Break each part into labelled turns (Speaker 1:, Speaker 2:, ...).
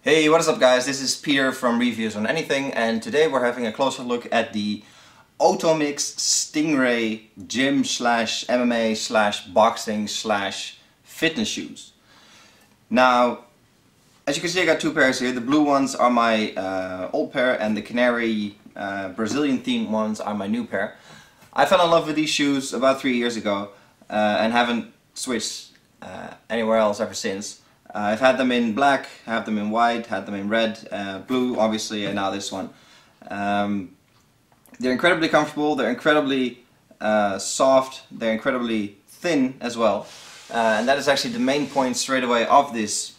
Speaker 1: Hey, what is up guys? This is Peter from Reviews on Anything, and today we're having a closer look at the Otomix Stingray gym slash MMA slash boxing slash fitness shoes. Now, as you can see, I got two pairs here. The blue ones are my old pair, and the canary Brazilian themed ones are my new pair. I fell in love with these shoes about 3 years ago and haven't switched anywhere else ever since. I've had them in black, have them in white, had them in red, blue obviously, and now this one. They're incredibly comfortable, they're incredibly soft, they're incredibly thin as well. And that is actually the main point straight away of this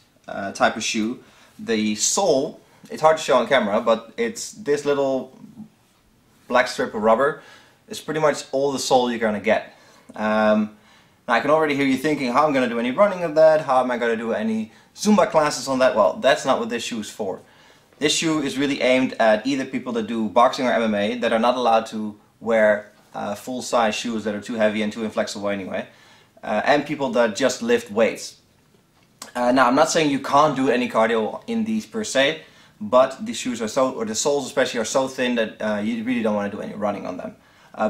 Speaker 1: type of shoe. The sole, it's hard to show on camera, but it's this little black strip of rubber. It's pretty much all the sole you're going to get. Now I can already hear you thinking, how am I going to do any running of that? How am I going to do any Zumba classes on that? Well, that's not what this shoe is for. This shoe is really aimed at either people that do boxing or MMA that are not allowed to wear full-size shoes that are too heavy and too inflexible anyway, and people that just lift weights. Now I'm not saying you can't do any cardio in these per se, but these shoes are so, or the soles especially, are so thin that you really don't want to do any running on them.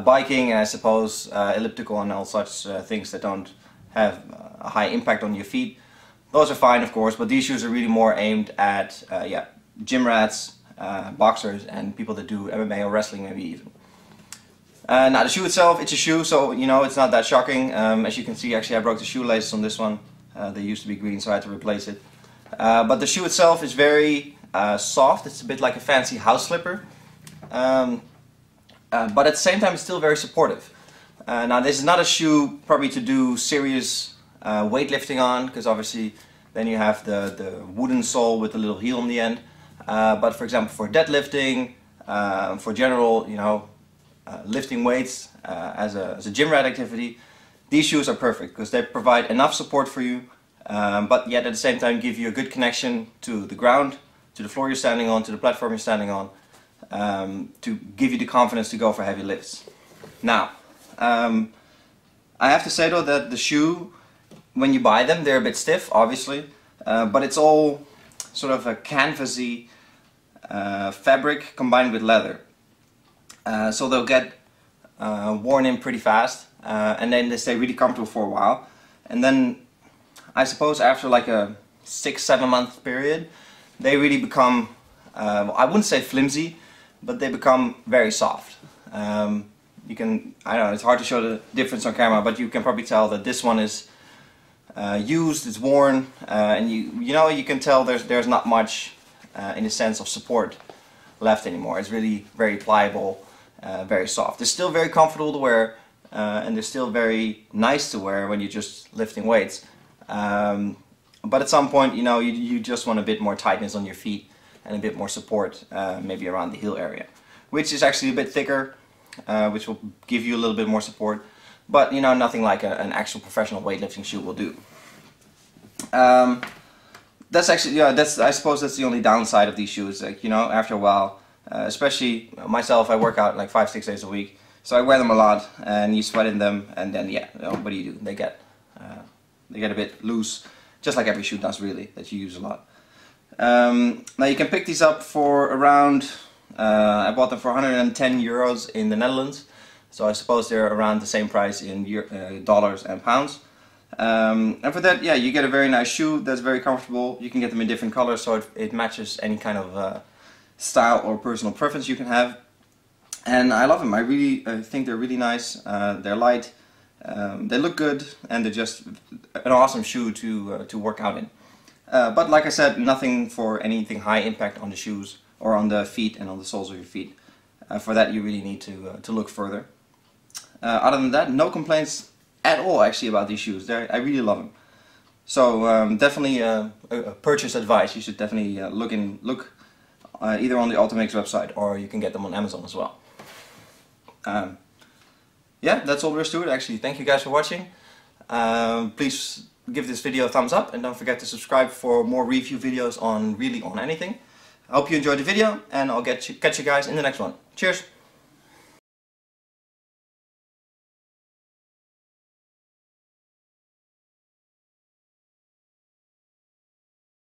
Speaker 1: Biking, and I suppose elliptical and all such things that don't have a high impact on your feet, those are fine of course, but these shoes are really more aimed at gym rats, boxers, and people that do MMA or wrestling maybe even. Now the shoe itself, it's a shoe, so you know it's not that shocking. As you can see, actually I broke the shoelaces on this one. They used to be green, so I had to replace it. But the shoe itself is very soft. It's a bit like a fancy house slipper. But at the same time it's still very supportive. Now this is not a shoe probably to do serious weightlifting on, because obviously then you have the wooden sole with the little heel on the end. But for example for deadlifting, for general, you know, lifting weights as a gym rat activity, these shoes are perfect because they provide enough support for you, but yet at the same time give you a good connection to the ground, to the floor you're standing on, to the platform you're standing on. To give you the confidence to go for heavy lifts. Now, I have to say though that the shoe, when you buy them, they're a bit stiff, obviously, but it's all sort of a canvasy fabric combined with leather. So they'll get worn in pretty fast, and then they stay really comfortable for a while. And then, I suppose after like a 6-7 month period, they really become, I wouldn't say flimsy, but they become very soft. You can, I don't know, it's hard to show the difference on camera, but you can probably tell that this one is used, it's worn, and you know, you can tell there's not much in the sense of support left anymore. It's really very pliable, very soft. They're still very comfortable to wear, and they're still very nice to wear when you're just lifting weights. But at some point, you know, you just want a bit more tightness on your feet and a bit more support, maybe around the heel area, which is actually a bit thicker, which will give you a little bit more support, but you know, nothing like an actual professional weightlifting shoe will do. That's actually, yeah, I suppose that's the only downside of these shoes. Like, you know, after a while, especially myself, I work out like 5-6 days a week, so I wear them a lot, and you sweat in them, and then yeah, you know, what do you do? They get a bit loose, just like every shoe does really, that you use a lot. Now you can pick these up for around, I bought them for 110 euros in the Netherlands, so I suppose they're around the same price in dollars and pounds. And for that, yeah, you get a very nice shoe that's very comfortable. You can get them in different colors, so it matches any kind of style or personal preference you can have. And I love them. I think they're really nice. They're light, they look good, and they're just an awesome shoe to work out in. But like I said, nothing for anything high impact on the shoes or on the feet and on the soles of your feet. For that you really need to look further. Other than that, no complaints at all actually about these shoes. I really love them. So definitely a purchase advice. You should definitely look either on the Otomix website, or you can get them on Amazon as well. Yeah, that's all there is to it actually. Thank you guys for watching. Please give this video a thumbs up, and don't forget to subscribe for more review videos on anything. I hope you enjoyed the video, and I'll catch you guys in the next one. Cheers!